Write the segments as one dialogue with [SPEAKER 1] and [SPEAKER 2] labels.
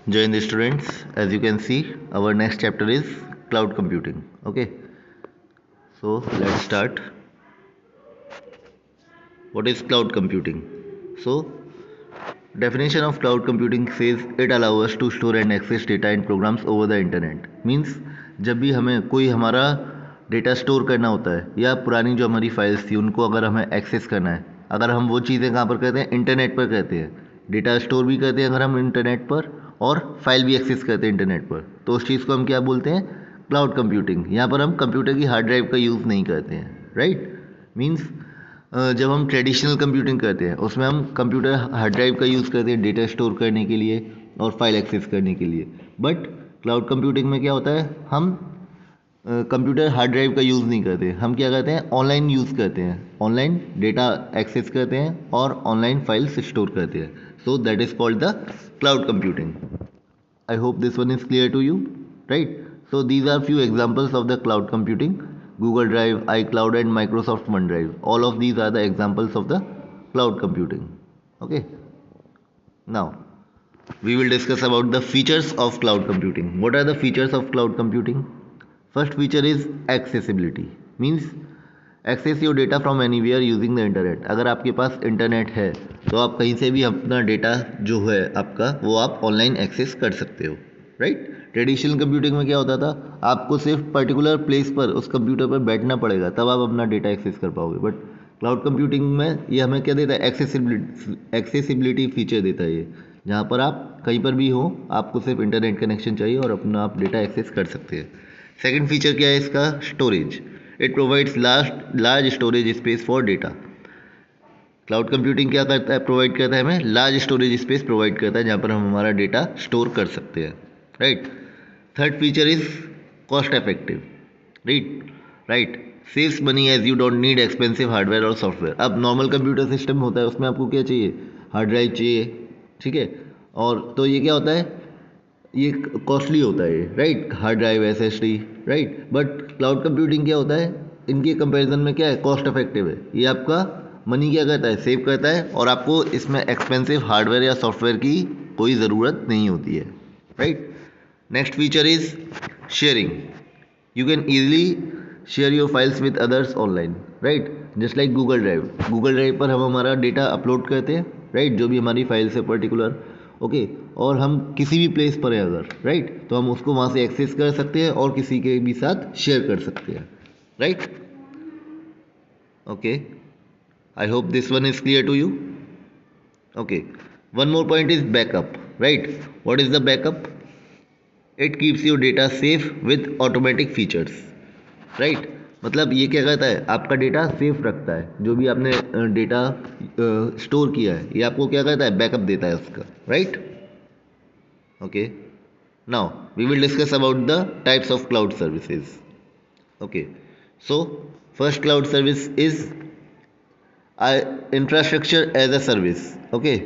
[SPEAKER 1] Join the students. As you can see, our next chapter is cloud computing. Okay, so let's start. What is cloud computing? So, definition of cloud computing says it allows us to store and access data and programs over the internet. Means जब भी हमें कोई हमारा data store करना होता है या पुरानी जो हमारी फाइल्स थी उनको अगर हमें एक्सेस करना है, अगर हम वो चीज़ें कहाँ पर करते हैं, इंटरनेट पर करते हैं। डेटा स्टोर भी करते हैं अगर हम इंटरनेट पर, और फाइल भी एक्सेस करते हैं इंटरनेट पर, तो उस चीज़ को हम क्या बोलते हैं, क्लाउड कंप्यूटिंग। यहाँ पर हम कंप्यूटर की हार्ड ड्राइव का यूज़ नहीं करते हैं, राइट। मीन्स जब हम ट्रेडिशनल कंप्यूटिंग करते हैं उसमें हम कंप्यूटर हार्ड ड्राइव का यूज़ करते हैं डेटा स्टोर करने के लिए और फाइल एक्सेस करने के लिए। बट क्लाउड कंप्यूटिंग में क्या होता है, हम कंप्यूटर हार्ड ड्राइव का यूज़ नहीं करते, हम क्या करते हैं, ऑनलाइन यूज़ करते हैं, ऑनलाइन डेटा एक्सेस करते हैं और ऑनलाइन फाइल्स स्टोर करते हैं। So that is called the cloud computing. I hope this one is clear to you, right? So these are few examples of the cloud computing: Google Drive, iCloud, and Microsoft OneDrive. All of these are the examples of the cloud computing. Okay. Now we will discuss about the features of cloud computing. What are the features of cloud computing? First feature is accessibility. Means access your data from anywhere using the internet. अगर आपके पास internet है तो आप कहीं से भी अपना data जो है आपका वो आप ऑनलाइन एक्सेस कर सकते हो, राइट। ट्रेडिशनल कंप्यूटिंग में क्या होता था, आपको सिर्फ पर्टिकुलर प्लेस पर उस कंप्यूटर पर बैठना पड़ेगा तब आप अपना डेटा एक्सेस कर पाओगे। बट क्लाउड कंप्यूटिंग में ये हमें क्या देता है, एक्सेसिबिलिटी फीचर देता है ये, जहाँ पर आप कहीं पर भी हो आपको सिर्फ इंटरनेट कनेक्शन चाहिए और अपना आप डेटा एक्सेस कर सकते हैं। सेकेंड फीचर क्या है इसका, storage. It provides large storage space for data. Cloud computing क्या करता है, प्रोवाइड करता है हमें लार्ज स्टोरेज स्पेस प्रोवाइड करता है जहाँ पर हम हमारा डेटा स्टोर कर सकते हैं, right. Third feature is cost effective, right. Saves money as you don't need expensive hardware और सॉफ्टवेयर। अब नॉर्मल कंप्यूटर सिस्टम होता है उसमें आपको क्या चाहिए, हार्ड ड्राइव चाहिए, ठीक है, और तो ये क्या होता है, ये कॉस्टली होता है, right, hard drive, SSD, right. But cloud computing क्या होता है, इनके कंपैरिजन में क्या है, कॉस्ट इफेक्टिव है। ये आपका मनी क्या करता है, सेव करता है, और आपको इसमें एक्सपेंसिव हार्डवेयर या सॉफ्टवेयर की कोई ज़रूरत नहीं होती है, right. Next feature is sharing. You can easily share your files with others online, right. Just like Google drive पर हम हमारा डेटा अपलोड करते हैं, राइट, जो भी हमारी फाइल्स है पर्टिकुलर, ओके, और हम किसी भी प्लेस पर हैं अगर, राइट, तो हम उसको वहाँ से एक्सेस कर सकते हैं और किसी के भी साथ शेयर कर सकते हैं, right. Okay, I hope this one is clear to you. Okay, one more point is backup, right. What is the backup? It keeps your data safe with automatic features, right. मतलब ये क्या करता है, आपका data safe रखता है, जो भी आपने डेटा स्टोर किया है ये आपको क्या करता है, बैकअप देता है उसका, right. Okay, now we will discuss about the types of cloud services. Okay, so first cloud service is infrastructure as a service. Okay,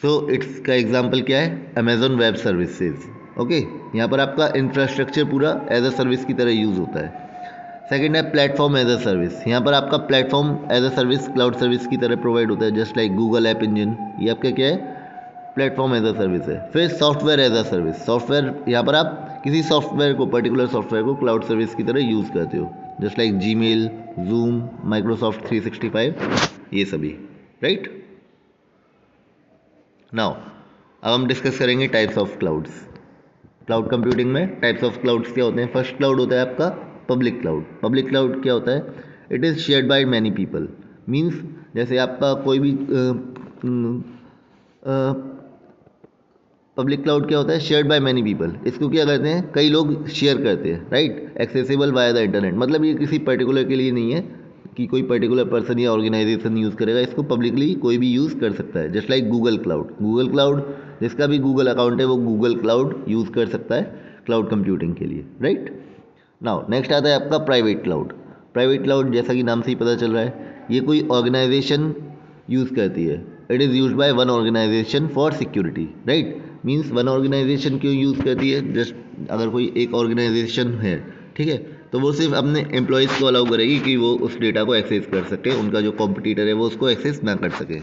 [SPEAKER 1] so it's का एग्जाम्पल क्या है, अमेजोन वेब सर्विसेज। ओके, यहाँ पर आपका infrastructure पूरा as a service की तरह use होता है। सेकेंड है प्लेटफॉर्म एज अ सर्विस। यहाँ पर आपका platform as a service cloud service की तरह प्रोवाइड होता है, just like Google app engine, ये आपका क्या है, प्लेटफॉर्म एज अ सर्विस है। फिर software as a service. Software, यहाँ पर आप किसी सॉफ्टवेयर को, पर्टिकुलर सॉफ्टवेयर को क्लाउड सर्विस की तरह यूज़ करते हो, just like Gmail, Zoom, Microsoft 365, ये सभी, राइट। नाउ अब हम डिस्कस करेंगे types of clouds. Cloud computing में टाइप्स ऑफ क्लाउड्स क्या होते हैं। फर्स्ट क्लाउड होता है आपका पब्लिक क्लाउड। पब्लिक क्लाउड क्या होता है, it is shared by many people. Means जैसे आपका कोई भी पब्लिक क्लाउड क्या होता है, शेयर्ड बाय मैनी पीपल। इसको क्या करते हैं, कई लोग शेयर करते हैं, right, accessible via the internet. मतलब ये किसी पर्टिकुलर के लिए नहीं है कि कोई पर्टिकुलर पर्सन या ऑर्गेनाइजेशन यूज़ करेगा, इसको पब्लिकली कोई भी यूज़ कर सकता है। जस्ट लाइक गूगल क्लाउड जिसका भी गूगल अकाउंट है वो गूगल क्लाउड यूज़ कर सकता है क्लाउड कंप्यूटिंग के लिए, राइट। नाउ नेक्स्ट आता है आपका प्राइवेट क्लाउड। प्राइवेट क्लाउड जैसा कि नाम से ही पता चल रहा है, ये कोई ऑर्गेनाइजेशन यूज़ करती है। It is use by one organisation for security, right. Means one organisation क्यों यूज़ करती है, जस्ट अगर कोई एक ऑर्गेनाइजेशन है, ठीक है, तो वो सिर्फ अपने एम्प्लॉयज़ को अलाउ करेगी कि वो उस डेटा को एक्सेस कर सके, उनका जो कॉम्पिटिटर है वो उसको एक्सेस ना कर सके,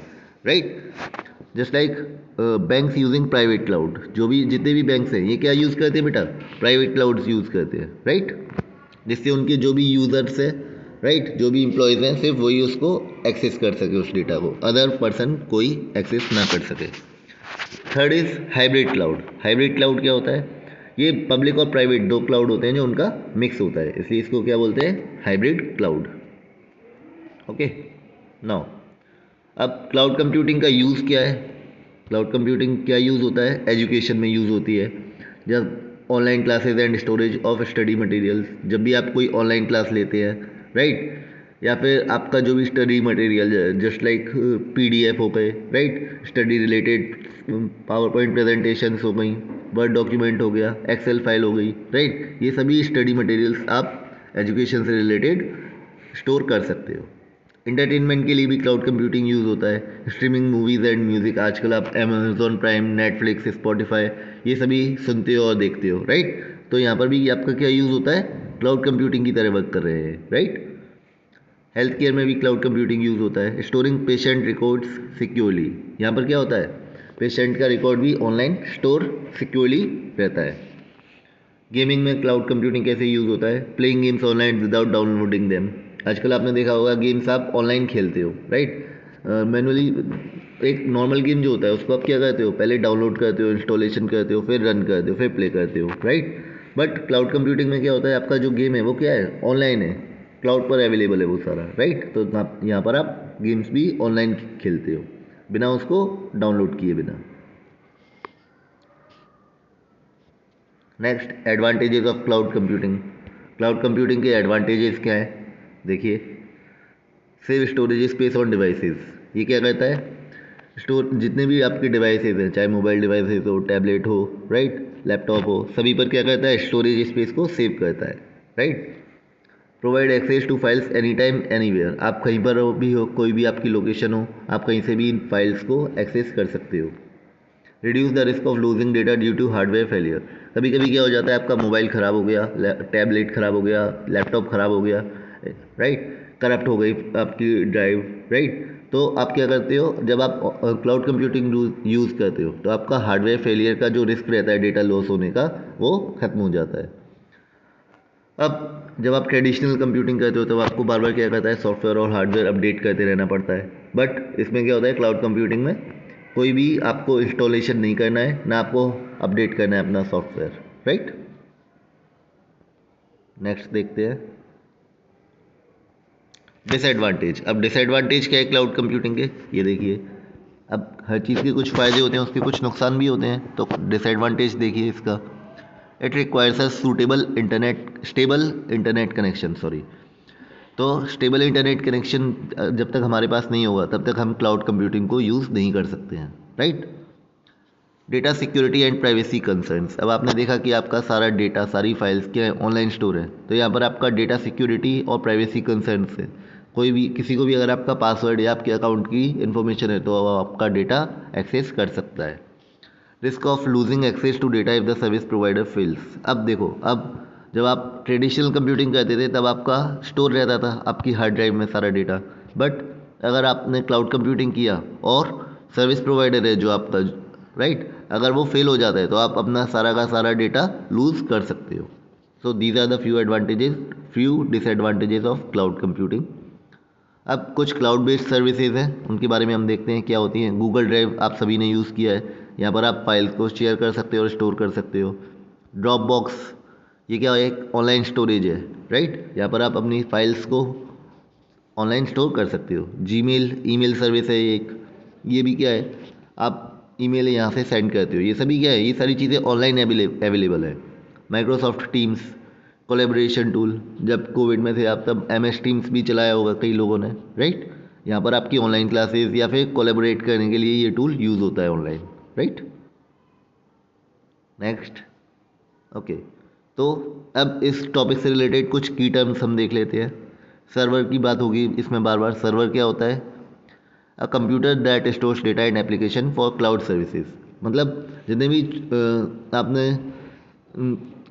[SPEAKER 1] right. Just like banks using private cloud, जो भी जितने भी बैंक्स हैं ये क्या यूज़ करते हैं बेटा, प्राइवेट क्लाउड्स यूज़ करते हैं, राइट, जिससे उनके जो भी यूज़र्स है, राइट, जो भी इम्प्लॉयज़ हैं सिर्फ वही उसको एक्सेस कर सके, उस डेटा को, अदर पर्सन कोई एक्सेस ना कर सके। Third is hybrid cloud. Hybrid cloud क्या होता है, ये पब्लिक और प्राइवेट दो क्लाउड होते हैं जो उनका मिक्स होता है, इसलिए इसको क्या बोलते हैं, हाइब्रिड क्लाउड। ओके, नाउ अब क्लाउड कंप्यूटिंग का यूज़ क्या है, क्लाउड कंप्यूटिंग क्या यूज़ होता है, एजुकेशन में यूज़ होती है, जब online classes and storage of study materials, जब भी आप कोई ऑनलाइन क्लास लेते हैं, राइट, या फिर आपका जो भी study material just like PDF हो गए, right, study related power point presentations हो गई, वर्ड डॉक्यूमेंट हो गया, एक्सेल फाइल हो गई, राइट, ये सभी स्टडी मटेरियल्स आप एजुकेशन से रिलेटेड स्टोर कर सकते हो। इंटरटेनमेंट के लिए भी क्लाउड कंप्यूटिंग यूज़ होता है, स्ट्रीमिंग मूवीज़ एंड म्यूज़िक, आजकल आप अमेजोन प्राइम, नेटफ्लिक्स, स्पॉटिफाई ये सभी सुनते हो और देखते हो, राइट, तो यहाँ पर भी आपका क्या यूज़ होता है, क्लाउड कंप्यूटिंग की तरह वर्क कर रहे हैं, राइट। हेल्थ केयर में भी क्लाउड कंप्यूटिंग यूज़ होता है, स्टोरिंग पेशेंट रिकॉर्ड्स सिक्योरली, यहाँ पर क्या होता है, पेशेंट का रिकॉर्ड भी ऑनलाइन स्टोर सिक्योरली रहता है। गेमिंग में क्लाउड कंप्यूटिंग कैसे यूज़ होता है, playing games online without downloading them, आजकल आपने देखा होगा गेम्स आप ऑनलाइन खेलते हो, राइट, मैनुअली एक नॉर्मल गेम जो होता है उसको आप क्या करते हो, पहले डाउनलोड करते हो, इंस्टॉलेशन करते हो, फिर रन करते हो, फिर प्ले करते हो, राइट, बट क्लाउड कंप्यूटिंग में क्या होता है, आपका जो गेम है वो क्या है, ऑनलाइन है, क्लाउड पर अवेलेबल है वो सारा, राइट, तो आप यहाँ पर आप गेम्स भी ऑनलाइन खेलते हो बिना उसको डाउनलोड किए बिना। Next, advantages of cloud computing. Cloud computing के एडवांटेजेस क्या है, देखिए, save storage space on devices, ये क्या कहता है, स्टोर जितने भी आपके डिवाइसेज हैं, चाहे मोबाइल डिवाइसेस हो, टैबलेट हो, राइट, लैपटॉप हो, सभी पर क्या करता है, स्टोरेज स्पेस को सेव करता है, right. Provide access to files any time anywhere, आप कहीं पर भी हो, कोई भी आपकी लोकेशन हो, आप कहीं से भी इन फाइल्स को एक्सेस कर सकते हो। Reduce the risk of losing data due to hardware failure, कभी कभी क्या हो जाता है, आपका मोबाइल ख़राब हो गया, टैबलेट ख़राब हो गया, लैपटॉप ख़राब हो गया, राइट, करप्ट हो गई आपकी ड्राइव, राइट, तो आप क्या करते हो, जब आप क्लाउड कंप्यूटिंग यूज़ करते हो तो आपका हार्डवेयर फेलियर का जो रिस्क रहता है डेटा लॉस होने का वो ख़त्म हो जाता है। अब जब आप ट्रेडिशनल कंप्यूटिंग करते हो तब आपको बार बार क्या करता है, सॉफ्टवेयर और हार्डवेयर अपडेट करते रहना पड़ता है, बट इसमें क्या होता है, क्लाउड कंप्यूटिंग में कोई भी आपको इंस्टॉलेशन नहीं करना है, ना आपको अपडेट करना है अपना सॉफ्टवेयर, राइट। नेक्स्ट देखते हैं डिसएडवांटेज। अब डिसएडवांटेज क्या है क्लाउड कंप्यूटिंग के, ये देखिए, अब हर चीज़ के कुछ फ़ायदे होते हैं, उसके कुछ नुकसान भी होते हैं, तो डिसएडवांटेज देखिए इसका, it requires a stable internet connection, sorry, तो स्टेबल इंटरनेट कनेक्शन जब तक हमारे पास नहीं होगा तब तक हम क्लाउड कंप्यूटिंग को यूज़ नहीं कर सकते हैं, right. Data security and privacy concerns, अब आपने देखा कि आपका सारा डेटा, सारी फाइल्स क्या है, ऑनलाइन स्टोर है, तो यहाँ पर आपका डेटा सिक्योरिटी और प्राइवेसी कंसर्न्स है, कोई भी किसी को भी अगर आपका पासवर्ड या आपके अकाउंट की इन्फॉर्मेशन है तो आपका डेटा एक्सेस कर सकता है। Risk of losing access to data if the service provider fails, अब देखो, अब जब आप ट्रेडिशनल कंप्यूटिंग करते थे तब आपका स्टोर रहता था आपकी हार्ड ड्राइव में सारा डेटा, बट अगर आपने क्लाउड कंप्यूटिंग किया और सर्विस प्रोवाइडर है जो आपका, राइट, अगर वो फेल हो जाता है तो आप अपना सारा का सारा डेटा लूज़ कर सकते हो। So these are the few disadvantages of cloud computing. अब कुछ क्लाउड बेस्ड सर्विसेज हैं उनके बारे में हम देखते हैं क्या होती हैं। गूगल ड्राइव आप सभी ने यूज़ किया है, यहाँ पर आप फाइल्स को शेयर कर सकते हो और स्टोर कर सकते हो। ड्रॉप बॉक्स, ये क्या है, एक ऑनलाइन स्टोरेज है, राइट, यहाँ पर आप अपनी फाइल्स को ऑनलाइन स्टोर कर सकते हो। जीमेल ईमेल सर्विस है एक, ये भी क्या है, आप ईमेल यहाँ से सेंड करते हो, ये सभी क्या है, ये सारी चीज़ें ऑनलाइन अवेलेबल है। माइक्रोसॉफ्ट टीम्स कोलैबोरेशन टूल, जब कोविड में थे आप तब MS टीम्स भी चलाया होगा कई लोगों ने, राइट, यहाँ पर आपकी ऑनलाइन क्लासेस या फिर कोलैबोरेट करने के लिए ये टूल यूज़ होता है ऑनलाइन, राइट। नेक्स्ट, ओके, तो अब इस टॉपिक से रिलेटेड कुछ की टर्म्स हम देख लेते हैं। सर्वर की बात होगी इसमें बार बार। सर्वर क्या होता है, a computer that stores data and application for cloud services, मतलब जितने भी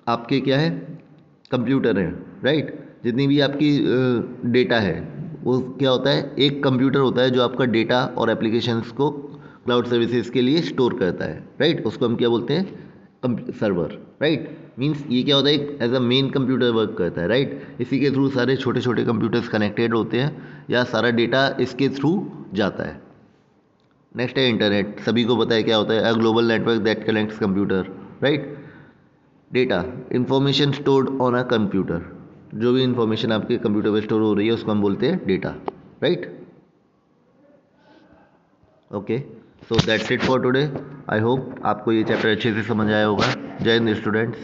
[SPEAKER 1] आपके क्या है कंप्यूटर है, राइट, जितनी भी आपकी डेटा है वो क्या होता है, एक कंप्यूटर होता है जो आपका डेटा और एप्लीकेशंस को क्लाउड सर्विसेज के लिए स्टोर करता है, राइट। उसको हम क्या बोलते हैं, सर्वर, राइट। मीन्स ये क्या होता है, as a main computer work करता है, राइट। इसी के थ्रू सारे छोटे छोटे कंप्यूटर्स कनेक्टेड होते हैं या सारा डेटा इसके थ्रू जाता है। नेक्स्ट है इंटरनेट। सभी को पता है क्या होता है, a global network that connects computer, right. Data, information stored on a computer. जो भी इंफॉर्मेशन आपके कंप्यूटर पे स्टोर हो रही है उसको हम बोलते हैं data, right. Okay, so that's it for today. I hope आपको ये चैप्टर अच्छे से समझ आया होगा। जय हिंद स्टूडेंट्स।